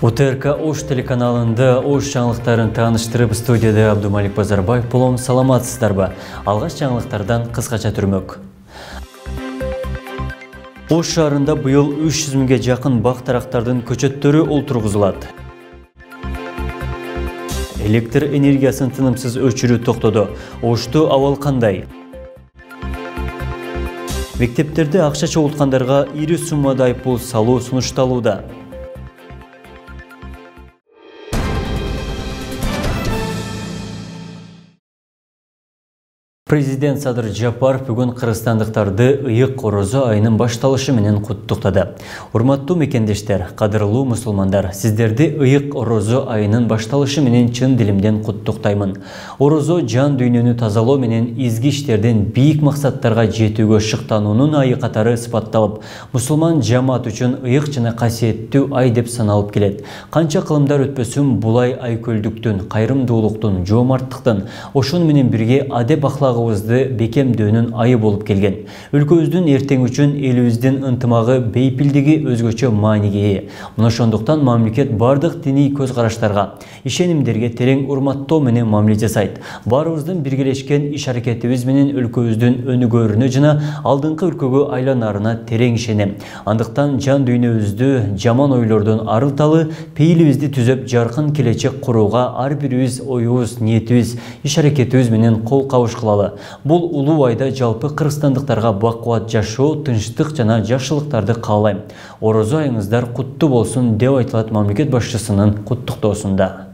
ОТРК Ош телеканалында Ош жаңылықтарын таныштырып, студияда Абдумалик Базарбаев болом. Саламатсыздарбы? Алғаш жаңылықтардан қысқаша түрмөк. Ош шаарында быйыл 300 миңге жақын бақ-тарақтардың көчөттөрү олтургузулат. Электр энергиясын тынымсыз өчүрүү токтоду. Ошту абал кандай? Мектептерде акча чогулткандарга ири суммада айыппул салуу сунушталууда. Президент Садыр Жапаров бүгін кыргызстандыктарды ыйык корозо айынын башталышы менен куттуктады. Урматтуу мекендештер, кадырлуу мусулмандар, сиздерди ыйык орозо айынын башталышы менен чын дилимден куттуктаймын. Орозо жан дүйнөнү тазалоо менен изги иштерден бийик максаттарга жетүүгө шыктануунун айы катары сыпатталып, мусулман жамаат үчүн ыйык жана касиеттүү ай деп саналып келет. Канча кылымдар өтпөсүн булай айкөлдүктүн, кайрымдуулуктун, жоомарттыктын, ошону менен бирге адеп аклагы бекемдөөнүн айы болуп келген. Өлкөбүздүн эртең үчүн элибиздин ынтымагы, бейпилдиги өзгөчө мааниге ээ. Мына ошондуктан мамлекет бардык диний көз караштарга, ишенимдерге терең урматтоо менен мамиле жасайт. Баарыбыздын биргелешкен иш аракетибиз менен өлкөбүздүн өнүгөрүнө жана алдыңкы өлкөгө айланарына терең ишенем. Андыктан жан дүйнөбүздү жаман ойлордон арылталы, пейилибизди түзөп жаркын келечек курууга ар бирибиз оюбуз, ниетибиз, иш аракетибиз менен кол кабыш кылалы. Бул улуу айда жалпы кыргызстандыктарга бакубат жашоо, тынчтык жана жакшылыктарды каалайм. Орозо айыңыздар куттуу болсун деп айтылат мамлекет башчысынын куттуктоосунда.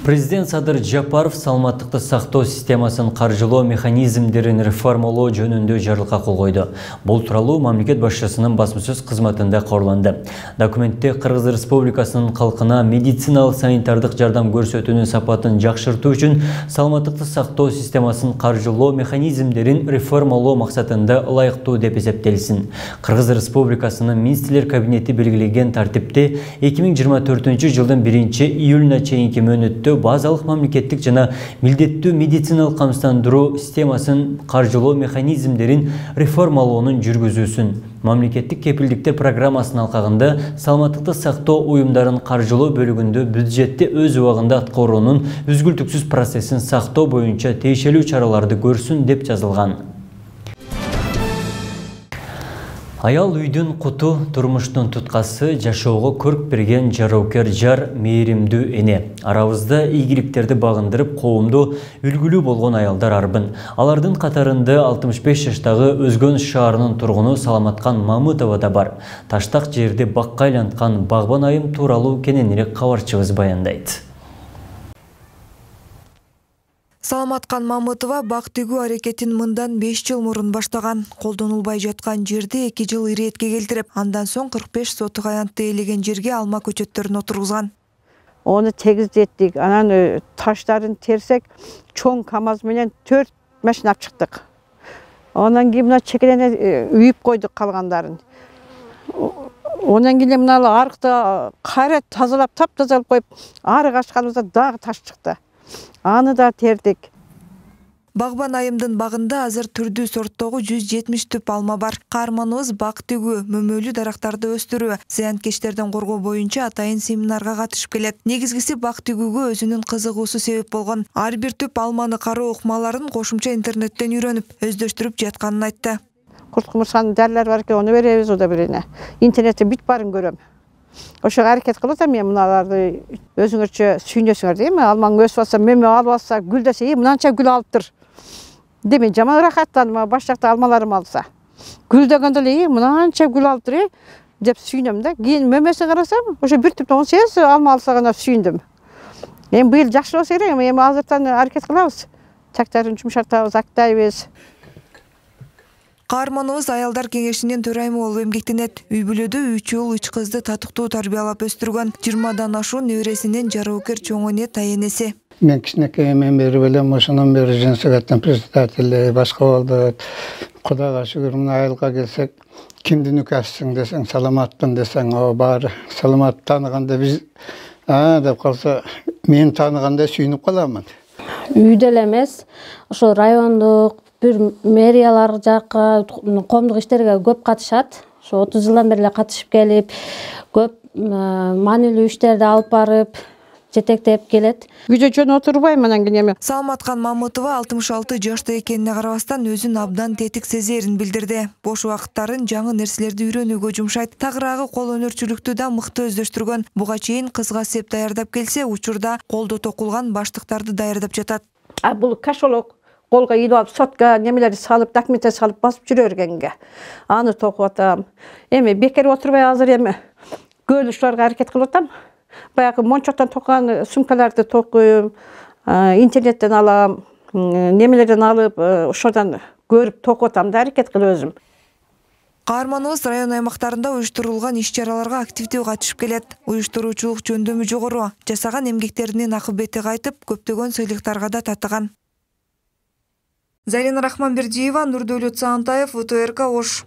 Президент Садыр Жапаров саламаттыкты сактоо системасын каржылоо механизмдерин реформалоо жөнүндө жарлыкка кол койду. Бул тууралуу мамлекет башчысынын басма-сөз кызматында кабарланды. Документте Кыргыз Республикасынын калкына медициналык санитардык жардам көрсөтүүнүн сапатын жакшыртуу үчүн саламаттыкты сактоо системасын каржылоо механизмдерин реформалоо максатында ылайыктуу деп эсептелсин. Кыргыз Республикасынын министрлер кабинети белгилеген тартипте 2024 жылдын 1-июлуна чейинки мөөнөттө базалык мамлекеттик жана милдеттүү медициналык камсыздандыруу системасын каржылоо механизмдерин реформалоонун жүргүзүүсүн, мамлекеттик кепилдиктер программасынын алкагында саламаттыкты сактоо уюмдарын каржылоо бөлүгүндө бюджетти өз убагында аткаруунун үзгүлтүксүз процессин сактоо боюнча тиешелүү чараларды көрсүн деп жазылган. Аял үйдүн куту, турмуштун туткасы, жашоого көрк берген жароокер жар, мээримдүү эне. Арабызда ийгиликтерди багындырып, коомдо үлгүлүү болгон аялдар арбын. Алардын катарында 65 жаштагы Өзгөн шаарынын тургуну Саламаткан Мамытова да бар. Таштак жерди бакка айланткан Багбан айым тууралуу кененирээк кабарчыбыз баяндайт. Саламаткан Мамытова бак тигүү аракетин мындан 5 жыл мурун баштаган. Колдонулбай жаткан жерди 2 жыл иретке келтирип, андан соң 45 сотук аянтты ээлеген жерге алма көчөттөрүн отургузган. Onu tegizlетtik, анан таштарын терсек, чоң КАМАЗ менен 4 машина алып чыктык. Ondan кийин мына чекелене үйүп койдук калгандарын. Ondan кийин мына аркта кайра тазалап, таптазалап коюп, арыга ачканыбызда дагы таш чыкты. Аны да тердик. Багбан айымдын багында азыр түрдүү сорттогу 170 түп алма бар. Каарманыбыз бак тигүү, мөмөлүү дарактарды өстүрүү, зыянкечтерден коргоо боюнча атайын семинарга катышып келет. Негизгиси бак тигүүгө өзүнүн кызыгуусу себеп болгон. Ар бир түп алманы кароо ыкмаларын кошумча интернеттен үйрөнүп, өздөштүрүп жатканын айтты. Курт кумурсканын дарылары бар экен, аны беребиз, ода бирине. Интернетте бүт барын көрөм. Ошого аракет кылып атам мен мыналарды өзүңөрчө сүйнөсүңөр дейм. Алмаң өсүп атса, мөмө алып атса, гүл десе, мынанча гүл алыптыр. Деме жаман рахаттандым, башакта алмаларым алса. Гүл дегенде эле, мынанча гүл алыптыр деп сүйнөм да. Кийин мөмөсүн карасам, ошо бир түптөн 18 алма алса гана сүйүндүм. Эми быйыл жакшы болсо керек, эми азыртан аракет кылабыз. Тактарын жумшартабыз, актайбыз. Каарманыбыз аялдар кеңешинин төрайымы болуп эмгектенет. Үй бүлөдө 3 уул 3 кызды татыктуу тарбиялап өстүргөн. 20дан ашуун небересинин жароокер чоң эне таенеси. Мен кичинекейимден бери белем, ошондон бери женсоветтин председатели башка болду. Кудайга шүгүр, мына айылга келсек, кимдин үкөсүң десең, саламатпын десең, о баары саламат тааныганда биз деп калса, мен тааныганда сүйүнүп каламын. Үйдө эле эмес, ошо райондук бир мэриялар жакка, коомдук иштерге көп катышат. Ошо 30 жылдан бери катышып келип, көп маанилүү иштерди алып барып жетектеп келет. Үйдө жөн отурбайм анан кийин эми. Саламаткан Мамытова 66 жашта экенине карабастан өзүн абдан тетик сезерин билдирди. Бош убакыттарын жаңы нерселерди үйрөнүүгө жумшайт. Тагыраагы кол өнөрчүлүктү да мыкты өздөштүргөн. Буга чейин кызга сеп даярдап келсе, учурда колдо токулган баштыктарды даярдап жатат. Бул кашолок колго илип алып, сотка немелерди салып, документ салып басып жүрө бергенге. Аны токуп атам. Эми бекер отурбай азыр эми көөл ишлерге аракет кылып атам. Баягы мончоктон токкан сумкаларды токуйм, интернеттен алам, немелерден алып, ошодон көрүп токуп атам да аракет кылып өзүм. Каарманыбыз район аймактарында уюштурулган иш-чараларга активдүү катышып келет. Уюштуруучулук жөндөмү жогору, жасаган эмгектеринин акыбети кайтып, көптөгөн сыйлыктарга да татыган. Зарина Рахманбердиева, Нурдөлөт Саантаев, УТРК Ош.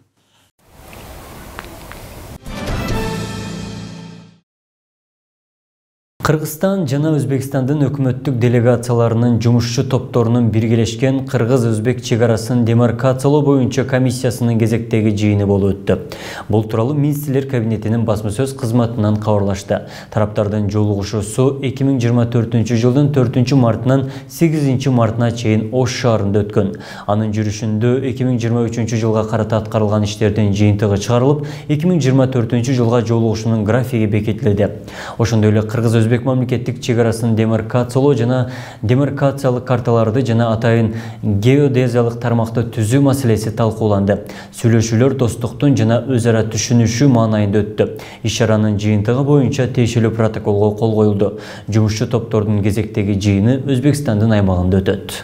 Кыргызстан жана Өзбекстандын өкмөттүк делегацияларынын жумушчу топторунун биргелешкен кыргыз-өзбек чегарасын демаркациялоо боюнча комиссиясынын кезектеги жыйыны болуп өттү. Бул тууралуу Министрлер кабинетинин басма-сөз кызматынан кабарлашты. Тараптардын жолугушуусу 2024 жылдын 4 мартынан 8 мартына чейин Ош шаарында өткөн. Анын жүрүшүндө 2023 жылга карата аткарылган иштердин жыйынтыгы чыгарылып, 2024 жылга жолугушуунун графиги бекитилди. Ошондой эле кыргыз-өзбек мамлекеттик чегарасын демаркациялоо жана демаркациялык карталарды жана атайын геодезиялык тармакты түзүү маселеси талкууланды. Сүйлөшүүлөр достуктун жана өз ара түшүнүшүү маанайында өттү. Иш-чаранын жыйынтыгы боюнча тиешелүү протоколго кол коюлду. Жумушчу топтордун кезектеги жыйыны Өзбекстандын аймагында өтөт.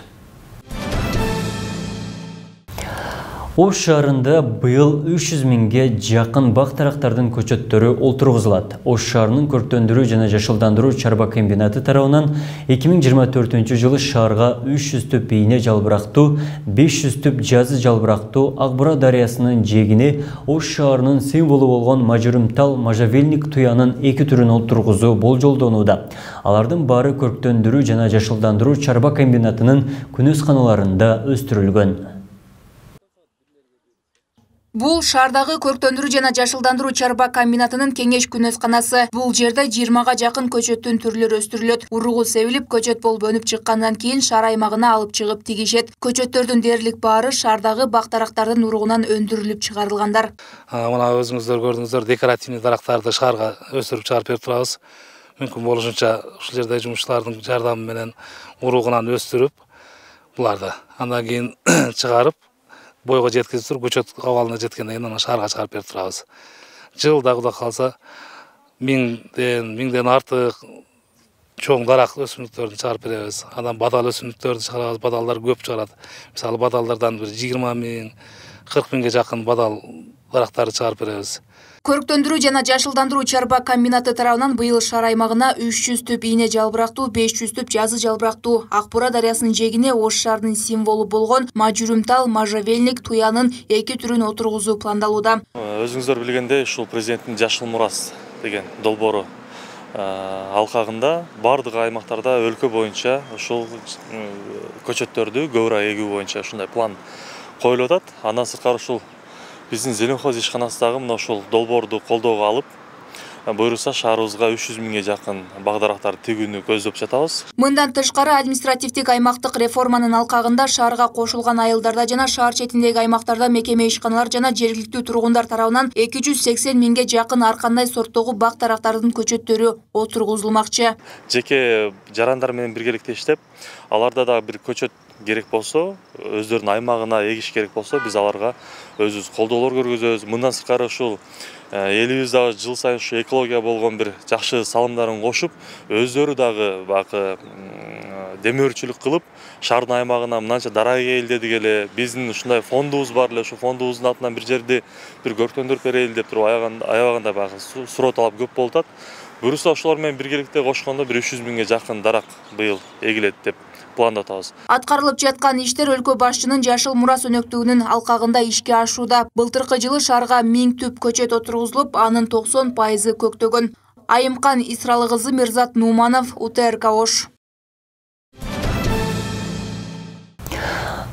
Ош шаарында быйыл 300 миңге жакын бак-тарактардын көчөттөрү олтургузулат. Ош шаарынын көрктөндүрүү жана жашылдандыруу чарба комбинаты тарабынан 2024 жылы шаарга 300 түп ийне жалбырактуу, 500 түп жазы жалбырактуу Акбура дарыясынын жээгине Ош шаарынын символу болгон мажурумтал можжевельник туянын 2 түрүн олтургузуу болжолдонууда. Алардын баары көрктөндүрүү жана жашылдандыруу чарба комбинатынын күнөсканаларында өстүрүлгөн. Бул шаардагы көрктөндүрүү жана жашылдандыруу чарба комбинатынын кеңеш күнөсканасы. Бул жерде 20га жакын көчөттүн түрлөрү өстүрүлөт. Уругу себилип, көчөт болуп өнүп чыккандан кийин шаар аймагына алып чыгып тигишет. Көчөттөрдүн дээрлик баары шаардагы бак-тарактардын уругунан өндүрүлүп чыгарылгандар. Мына өзүңүздөр көрдүңүздөр, декоративный дарактарды шаарга өстүрүп чыгарып берип турабыз. Мүмкүн болушунча ушул жерде жумушчулардын жардамы менен уругунан өстүрүп, буларды андан кийин чыгарып бойго жеткизип туруп, көчөт абалына жеткенден кийин аны шаарга чыгарып берип турабыз. Жылда Кудай кааласа 1000ден артык чоң дарак өсүмдүктөрдү чыгарып беребиз. Андан бадал өсүмдүктөрдү чыгарабыз, бадалдар көп чыгарат. Мисалы бадалдардан бир 20 миң, 40 миңге жакын бадал дарактарды чыгарып беребиз. Көрктөндүрүү жана жашылдандыруу чарба комбинаты тарабынан быйыл шаар аймагына 300 түп ийне жалбырактуу, 500 түп жазы жалбырактуу Акбура дарыясынын жээгине Ош шаарынын символу болгон мажурумтал можжевельник туянын 2 түрүн отургузуу пландалууда. Өзүңүздөр билгендей, ушул президенттин Жашыл мурас деген долбоору алкагында бардык аймактарда өлкө боюнча ушул көчөттөрдү көп ара эгүү боюнча ушундай план коюлуп атат. Андан сырткары ушул биздин Зеленхоз ишканасы дагы мына ушул долбоорду колдоого алып, буйруса шаарыбызга 300 миңге жакын бак-дарактарды тигүүнү көздөп жатабыз. Мындан тышкары административдик аймактык реформанын алкагында шаарга кошулган айылдарда жана шаар четиндеги аймактарда мекеме ишканалар жана жергиликтүү тургундар тарабынан 280 миңге жакын ар кандай сорттогу бак-дарактардын көчөттөрү отургузулмакчы. Жеке жарандар менен биргеликте иштеп, аларда да бир көчөт керек болсо, өздөрүнүн аймагына эгиш керек болсо, биз аларга өзүбүз колдоолор көргөзөбүз. Мындан сырткары ушул элибиз дагы жыл сайын ушу экология болгон бир жакшы салымдарын кошуп, өздөрү дагы бакы демөөрчүлүк кылып, шаардын аймагына мынанча дарак ээлдедик эле, биздин ушундай фондубуз бар эле, ушул фондубуздун атынан бир жерди бир көрктөндүрүп берели деп туруп аябаганда бакы суроо талап көп болуп атат. Буюрса ошолор менен биргеликте кошкондо бир 300 миңге жакын дарак быйыл эгилет деп пландатабыз. Аткарылып жаткан иштер өлкө башчынын Жашыл мурас өнөктүгүнүн алкагында ишке ашууда. Былтыркы жылы шаарга 1000 түп көчөт отургузулуп, анын 90% көктөгөн. Айымкан Исралы кызы, Мирзат Нуманов, УТРК Ош.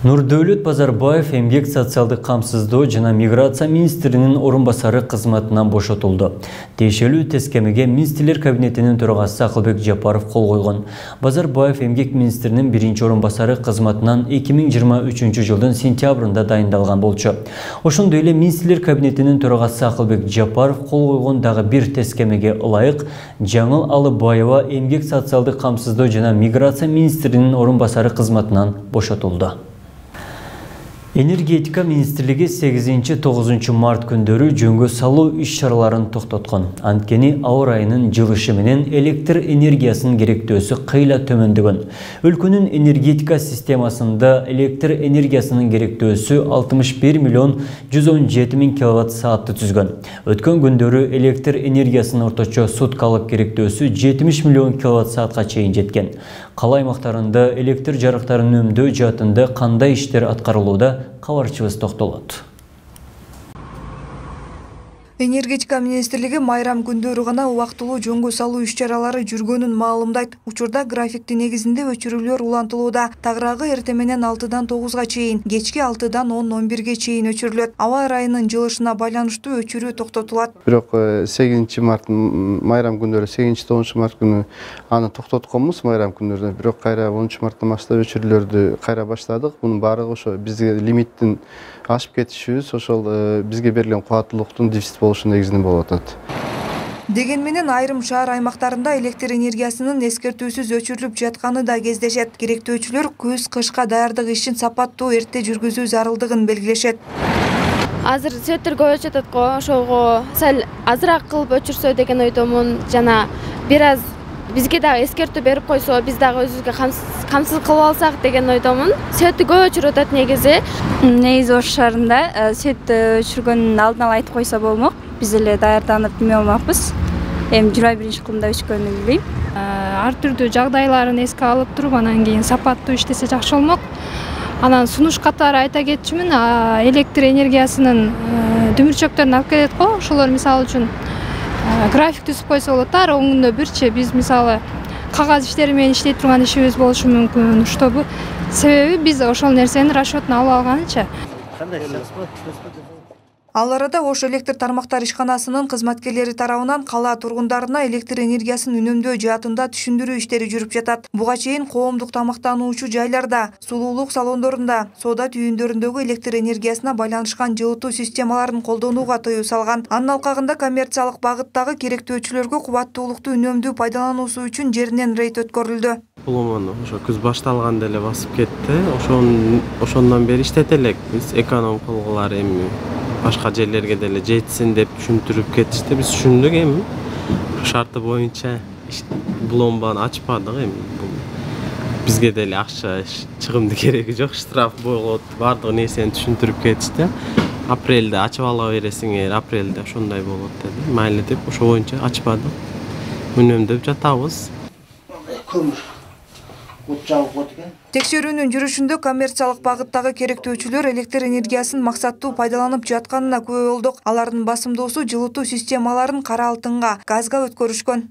Нурдәулет Базарбаев эмгек социалдык камсыздоо жана миграция министринин орун басары кызматынан бошотулду. Тиешелүү тескемеге министрлер кабинетинин төрагасы Акылбек Жапаров кол койгон. Базарбаев эмгек министринин биринчи орун басары кызматынан 2023 жылдын сентябрында дайындалган болчу. Ошондой эле министрлер кабинетинин төрагасы Акылбек Жапаров кол койгон дагы бир тескемеге ылайык Жаңыл Алыбаева эмгек социалдык камсыздоо жана миграция министринин орун басары кызматынан бошотулду. Энергетика министрлиги 8-9 март күндөрү жөнгө салуу иш-чараларын токтоткон. Анткени ауа райынын жылышы менен электр энергиясынын керектөөсү кыйла төмөндөгөн. Өлкөнүн энергетика системасында электр энергиясынын керектөөсү 61 миллион 117 миң киловатт саатты түзгөн. Өткөн күндөрү электр энергиясынын орточо суткалык керектөөсү 70 миллион киловатт саатка чейин жеткен. Кала аймактарында электр жарыктарын үнөмдөө жаатында кандай иштер аткарылууда кабарчыбыз токтолот. Энергетика министрлиги майрам күндөрү гана убактылуу жөнгө салуу иш-чаралары жүргөнүн маалымдайт. Учурда графикти негизинде өчүрүүлөр улантылууда. Тагыраагы эртең менен 6-дан 9-га чейин, кечки 6-дан 10-11-ге чейин өчүрүлөт. Аба ырайынын жылышына байланыштуу өчүрүү токтотулат. Бирок 8 март майрам күндөрү 8-9 март күнү аны токтотконбуз майрам күндөрү. Бирок кайра 10 марттан баштап өчүрүүлөрдү кайра баштадык. Мунун баардыгы ошо бизге лимиттин ашып кетишибиз, ошол бизге берилген кубаттуулуктун дефицит болушу негизинен болуп атат. Деген менен айрым шаар аймактарында электр энергиясынын эскертүүсүз өчүрүлүп жатканы да кездешет. Керектөөчүлөр көз-кышка даярдык ишин сапаттуу эрте жүргүзүү зарылдыгын белгилешет. Азыр сөттөр көп өчүп атат го, ошого сал азыраак кылып өчүрсө деген ойдомун. Жана бир аз бизге дагы эскертүү берип койсо, биз дагы өзүбүзгө камсыз кылып алсак деген ойдомун. Сөттү көп өчүрүп атат негизи. Негизи Ош шаарында сөт өчүргөнүн алдын ала айтып койсо болмок. Биз эле даярданып неме болмакпыз. Эми 21-кылымда өчкөнүн билбейм. Ар түрдүү жагдайларын эске алып туруп, анан кийин сапаттуу иштесе жакшы болмок. Анан сунуш катары айта кетчүмүн, электр энергиясынын дүмүрчөктөрүн алып келет го. Ошолор мисалы үчүн график түзүп койсо болот. Ар 10 күндө бирчи биз мисалы кагаз иштери менен иштей турган ишибиз болушу мүмкүн. Чтобы себеби биз ошол нерсенин расчетун алып алганыча. Ал арада Ош электр тармактар ишканасынын кызматкерлери тарабынан кала тургундарына электр энергиясын үнөмдөө жаатында түшүндүрүү иштери жүрүп жатат. Буга чейин коомдук тамактануучу жайларда, сулуулук салондорунда, соода түйүндөрүндөгү электр энергиясына байланышкан жылытуу системаларын колдонууга тыюу салган. Анын алкагында коммерциялык багыттагы керектөөчүлөргө кубаттуулукту үнөмдүү пайдалануусу үчүн жеринен рейд өткөрүлдү. Буломон ошо күз башталганда эле басып кетти. Ошондон бери иштете элекпиз. Эконом кылгылар эми башка жерлерге деле жетсин деп түшүндүрүп кетишти. Биз түшүндүк эми. Шарты боюнча буломбаны ачпадык эми. Бизге деле акча чыгымды кереги жок, штраф болот. Бардык нерсени түшүндүрүп кетишти. Апрелде ачып ала бересиңер, апрелде ошондой болот деди. Майли деп ошо боюнча ачпадык. Үнөмдөп жатабыз. Текшерүүнүн жүрүшүндө коммерциялык багыттагы керектөөчүлөр электр энергиясын максаттуу пайдаланып жатканына күбө болдук. Алардын басымдоосу жылытуу системаларын кара алтынга, газга өткөрүшкөн.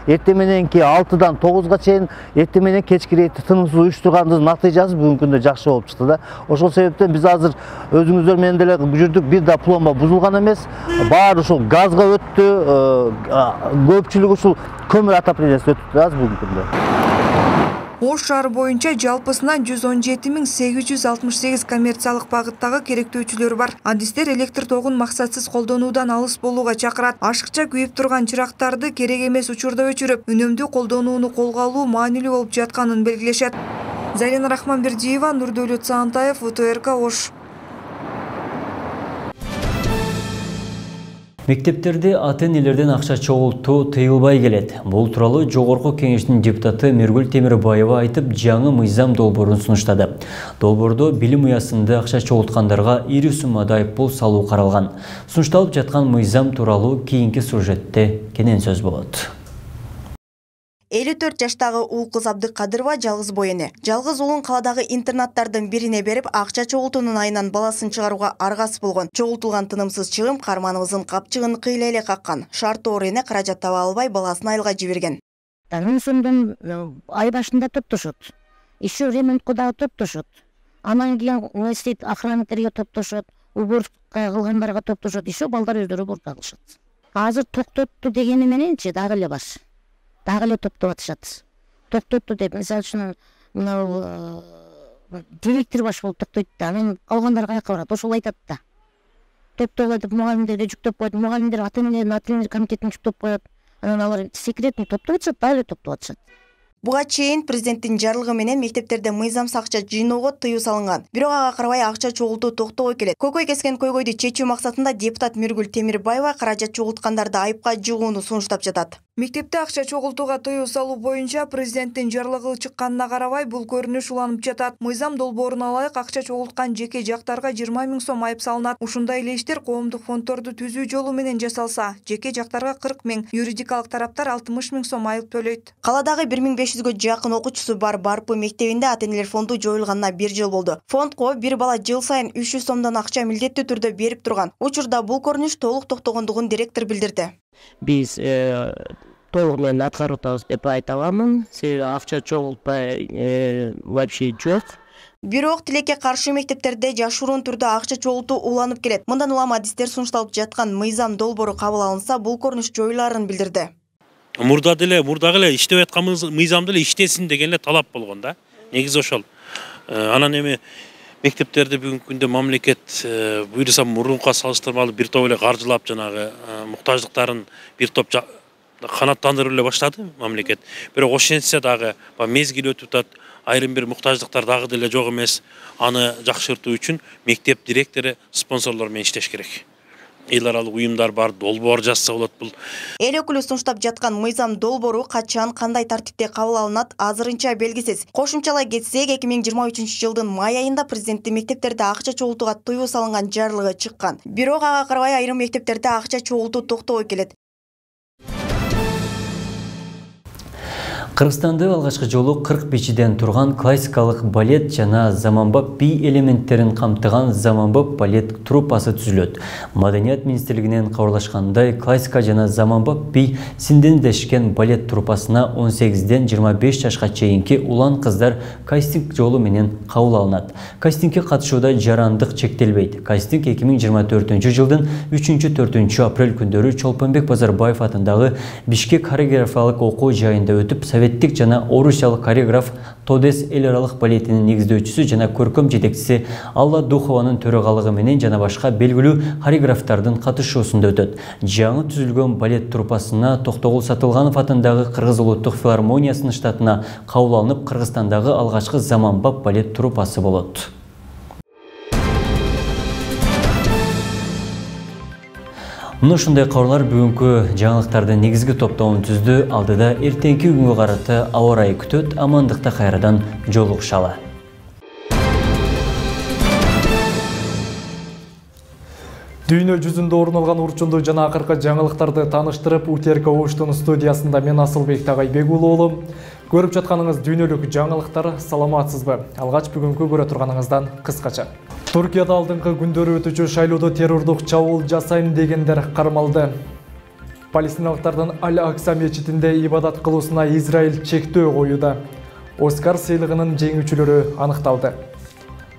Эртең мененки 6-дан 9-га чейин, эртең менен кечки рейдти тынымсыз уюштургандын натыйжасы бүгүнкү күндө жакшы болуп чыкты да. Ошол себептен биз азыр өзүңүздөр менен деле жүрдүк, бир да пломба бузулган эмес. Баары ушул газга өттү, көпчүлүгү ушул көмүр отоплениясы өтүп атат бүгүнкү күндө. Ош шаары боюнча жалпысынан 117.868 коммерциялык багыттагы керектөөчүлөр бар. Адистер электр тогун максатсыз колдонуудан алыс болууга чакырат. Ашыкча күйүп турган чырактарды керек эмес учурда өчүрүп, үнөмдүү колдонууну колго алуу маанилүү болуп жатканын белгилешет. Зарина Рахманбердиева, Нурдәулет Саантаев, УТРК Ош. Мектептерде ата-энелерден акча чогултуу тыйылбай келет. Бул тууралуу Жогорку Кеңештин депутаты Мергүл Темирбаева айтып, жаңы мыйзам долбоорун сунуштады. Долбоордо билим уясында акча чогулткандарга ири суммада айыппул салуу каралган. Сунушталып жаткан мыйзам тууралуу кийинки сюжетте кенен сөз болот. 54 жаштагы ул кыз Абдыкадырова жалгыз бой эне. Жалгыз улун каладагы интернаттардын бирине берип, акча чогултуунун айынан баласын чыгарууга аргасыз болгон. Чогултулган тынымсыз чыгым карманыбыздын капчыгын кыйла эле каккан. Шарттуу эне каражат таба албай баласын айылга жиберген. Таңсымдын ай башында туттушут. еще ремонтко дагы топтошот. Анан кийин университет охранниктерге топтошот, уборка кылгандарга топтошот, еще балдар өздөрү уборка кылышат. Азыр токтотту дегени мененчи дагы эле бар. Дагы эле топтоп атышат. Токтотту деп, мисалы үчүн мына директор баш болуп токтойт да, анан калгандар каяка барат? Ошол айтат да. Топтоп деп мугалимдерди жүктөп коет, мугалимдер ата-энелер комитетин жүктөп коет. Анан алар секретный топтоп атышат, дагы эле топтоп атышат. Буга чейин президенттин жарлыгы менен мектептерде мыйзамсыз акча жыйноого тыюу салынган. Бирок ага карабай акча чогултуу токтогой келет. Көкөй кескен көйгөйдү чечүү максатында депутат Миргүл Темирбаева каражат чогулткандарды айыпка жыгууну сунуштап жатат. Мектепте акча чогултууга тыюу салуу боюнча президенттин жарлыгы чыкканына карабай бул көрүнүш уланып жатат. Мыйзам долбооруна ылайык акча чогулткан жеке жактарга 20 000 сом айып салынат. Ушундай эле иштер коомдук фонддорду түзүү жолу менен жасалса, жеке жактарга 40 000, юридикалык тараптар 60 000 сом айып төлөйт. Каладагы 1500гө жакын окуучусу бар Барпы мектебинде ата-энелер фонду жоюлганына 1 жыл болду. Фондко бир бала жыл сайын 300 сомдон акча милдеттүү түрдө берип турган. Учурда бул көрүнүш толук токтогондугун директор билдирди. Биз толук менен аткарып атабыз деп айта аламын. Себеби акча чогултпай вообще жок. Бирок тилекке каршы мектептерде жашыруун түрдө акча чогултуу уланып келет. Мындан улам адистер сунушталып жаткан мыйзам долбоору кабыл алынса, бул көрүнүш жоюларын билдирди. Мурдагы эле иштеп аткан мыйзамды эле иштесин деген эле талап болгон да. Негизи ошол. Анан эми мектептерди бүгүнкү күндө мамлекет буйруса мурунка салыштырмалуу бир топ эле каржылап жанагы муктаждыктарын бир топ канаттандырып эле баштады мамлекет. Бирок ошентсе дагы мезгил өтүп атат, айрым бир муктаждыктар дагы деле жок эмес. Аны жакшыртуу үчүн мектеп директору спонсорлор менен иштеш керек. Эл аралык уюмдар бар, долбоор жазса болот бул. Эл өкүлү сунуштап жаткан мыйзам долбоору качан, кандай тартипте кабыл алынат азырынча белгисиз. Кошумчалай кетсек, 2023 жылдын май айында президенттин мектептерде акча чогултууга тыюу салынган жарлыгы чыккан. Бирок ага карабай айрым мектептерде акча чогултуу токтогой келет. Кыргызстанда алгачкы жолу 40 бичиден турган классикалык балет жана заманбап би элементтерин камтыган заманбап балет труппасы түзүлөт. Маданият министрлигинен кабарлашкандай, классика жана заманбап би синдендешкен балет труппасына 18ден 25 жашка чейинки улан кыздар кастинг жолу менен кабыл алынат. Кастингге катышууда жарандык чектелбейт. Кастинг 2024 жылдын 3-4 апрель күндөрү Чолпонбек Базарбаев атындагы Бишкек хореографиялык окуу жайында өтүп, советтик жана орусиялык хореограф Тодес эл аралык балетинин негиздөөчүсү жана көркөм жетекчиси Алла Духованын төрагалыгы менен жана башка белгилүү хореографтардын катышуусунда өтөт. Жаңы түзүлгөн балет труппасына Токтогул Сатылганов атындагы Кыргыз улуттук филармониясынын штатына кабыл алынып, Кыргызстандагы алгачкы заманбап балет труппасы болот. Мына ушундай кабарлар бүгүнкү жаңылыктардын негизги топтомун түздү. Алдыда эртеңки күнгө карата аба ырайы күтөт. Амандыкта кайрадан жолугушалы. Дүйнө жүзүндө орун алган урчундуу жана акыркы жаңылыктарды тааныштырып, УТРК Оштун студиясында мен Асылбек Тагайбек уулу. Көрүп жатканыңыз дүйнөлүк жаңылыктар, саламатсызбы? Алгач бүгүнкү көрө турганыңыздан кыскача. Туркияда алдыңкы күндөрү өтүүчү шайлоодо террордук чабуул жасайм дегендер кармалды. Палестиналыктардын Аль-Акса мечитинде ибадат кылуусуна Израиль чектөө коюуда. Оскар сыйлыгынын жеңүүчүлөрү аныкталды.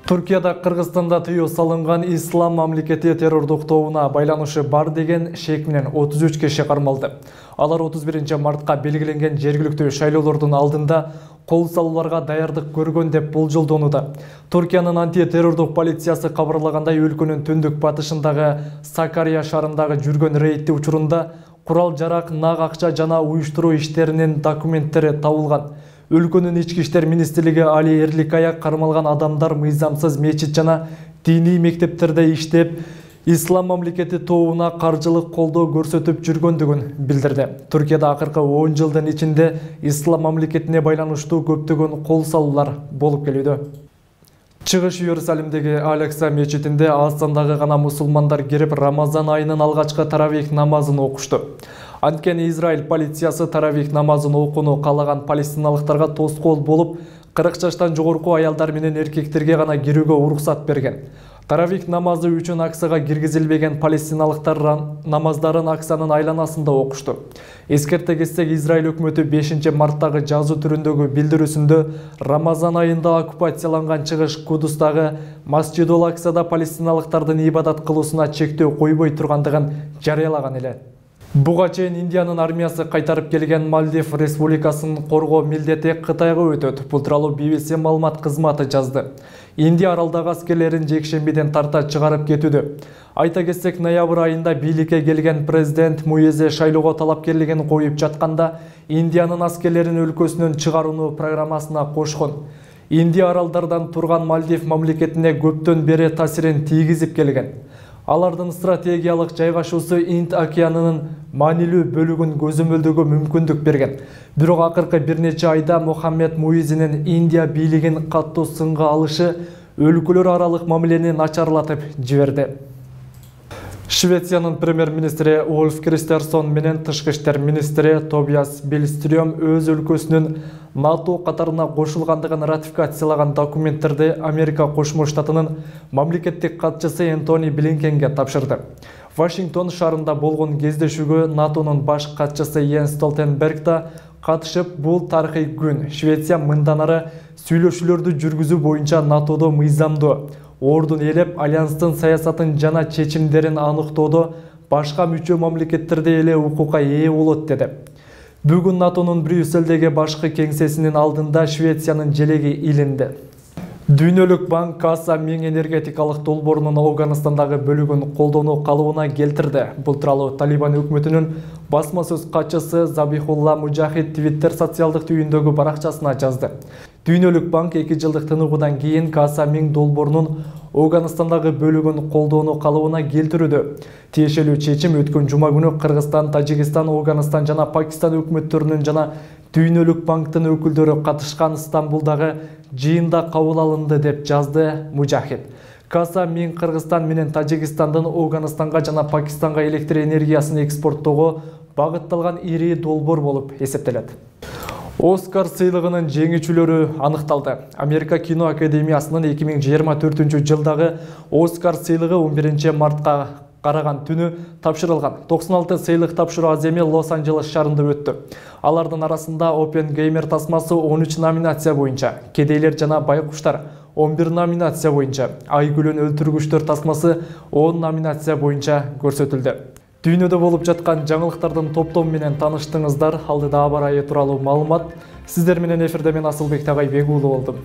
Туркияда Кыргызстанда тыюу салынган ислам мамлекети террордук тобуна байланышы бар деген шек менен 33 киши кармалды. Алар 31 мартка белгиленген жергиликтүү шайлоолордун алдында кол салууларга даярдык көргөн деп болжолдонууда. Туркиянын анти-террордук полициясы кабарлагандай, өлкөнүн түндүк батышындагы Сакария шаарындагы жүргөн рейдти учурунда курал жарак, нак акча жана уюштуруу иштеринин документтери табылган. Өлкөнүн ички иштер министрлиги Али Эрликаяк кармалган адамдар мыйзамсыз мечит жана диний мектептерде иштеп, ислам мамлекети тобуна каржылык колдоо көрсөтүп жүргөндүгүн билдирди. Туркияда акыркы 10 жылдын ичинде ислам мамлекетине байланыштуу көптөгөн кол салуулар болуп келүүдө. Чыгыш Иерусалимдеги Аль-Акса мечитинде Азандагы гана мусулмандар кирип, Рамазан айынын алгачкы таравих намазын окушту. Анткени Израиль полициясы таравих намазын окууну каалаган палестиналыктарга тоскоол болуп, 40 жаштан жогорку аялдар менен эркектерге гана кирүүгө уруксат берген. Таравих намазы үчүн аксага киргизилбеген палестиналыктар намаздарын аксанын айланасында окушту. Эскерте кетсек, Израиль өкмөтү 5 марттагы жазуу түрүндөгү билдирүүсүндө Рамазан айында оккупацияланган Чыгыш Кудустагы Масжидул Аксада палестиналыктардын ибадат кылуусуна чектөө койбой тургандыгын жарыялаган эле. Буга чейин Индиянын армиясы кайтарып келген Мальдив республикасын коргоо милдети Кытайга өтөт. Бул тууралуу BBC маалымат кызматы жазды. Индия аралдагы аскерлерин жекшембиден тарта чыгарып кетүүдө. Айта кетсек, ноябрь айында бийликке келген президент Муизе шайлоого талапкерлигин коюп жатканда Индиянын аскерлерин өлкөсүнөн чыгарууну программасына кошкон. Индия аралдардан турган Мальдив мамлекетине көптөн бери таасирин тийгизип келген. Алардын стратегиялык жайгашуусу Инд океанынын маанилүү бөлүгүн көзөмөлдөгө мүмкүндүк берген. Бирок акыркы бир нече айда Мохаммед Муизинин Индия бийлигин каттуу сынга алышы өлкөлөр аралык мамилени начарлатып жиберди. Швециянын премьер-министри Ольф Кристерсон менен тышкы иштер министри Тобиас Биллстрём өз өлкөсүнүн НАТО катарына кошулгандыгын ратификациялаган документтерди Америка Кошмо Штатынын мамлекеттик катчысы Энтони Блинкенге тапшырды. Вашингтон шаарында болгон кездешүүгө НАТОнун баш катчысы Йенс Столтенберг да катышып, бул тарыхый күн. Швеция мындан ары сүйлөшүүлөрдү жүргүзүү боюнча НАТОдо мыйзамдуу ордун ээлеп, альянстын саясатын жана чечимдерин аныктоодо башка мүчө мамлекеттерде эле укукка ээ болот деди. Бүгүн НАТОнун Брюсселдеги башкы кеңсесинин алдында Швециянын желеги илинди. Дүйнөлүк банк Каса Миң энергетикалык долбоорунун Афганистандагы бөлүгүн колдонуу калыбына келтирди. Бул тууралуу Талибан өкмөтүнүн басма сөз катчысы Забихулла Мужахид Твиттер социалдык түйүндөгү баракчасына жазды. Дүйнөлүк банк 2 жылдык тыныгуудан кийин Каса Миң долбоорунун Афганистандагы бөлүгүн колдонуу калыбына келтирүүдө. Тиешелүү чечим өткөн жума күнү Кыргызстан, Тажикстан, Афганистан жана Пакистан өкмөттөрүнүн жана Дүйнөлүк банктын өкүлдөрү катышкан Стамбулдагы жыйында кабыл алынды деп жазды Мужахид. Каса Миң Кыргызстан менен Тажикстандын Афганистанга жана Пакистанга электр энергиясын экспорттоого багытталган ири долбоор болуп эсептелет. Оскар сыйлыгынын жеңүүчүлөрү аныкталды. Америка кино академиясынын 2024 жылдагы Оскар сыйлыгы 11 мартка караган түнү тапшырылган. 96 сыйлык тапшыруу аземи Лос-Анджелес шаарында өттү. Алардын арасында Оппенгеймер тасмасы 13 номинация боюнча, Кедейлер жана байкуштар 11 номинация боюнча, Айгүлөн өлтүргүчтөр тасмасы 10 номинация боюнча көрсөтүлдү. Дүйнөдө болуп жаткан жаңылыктардын топтому менен тааныштыңыздар. Алдыда аба ырайы тууралуу маалымат. Сиздер менен эфирде мен Асылбек Тагайбек уулу болдум.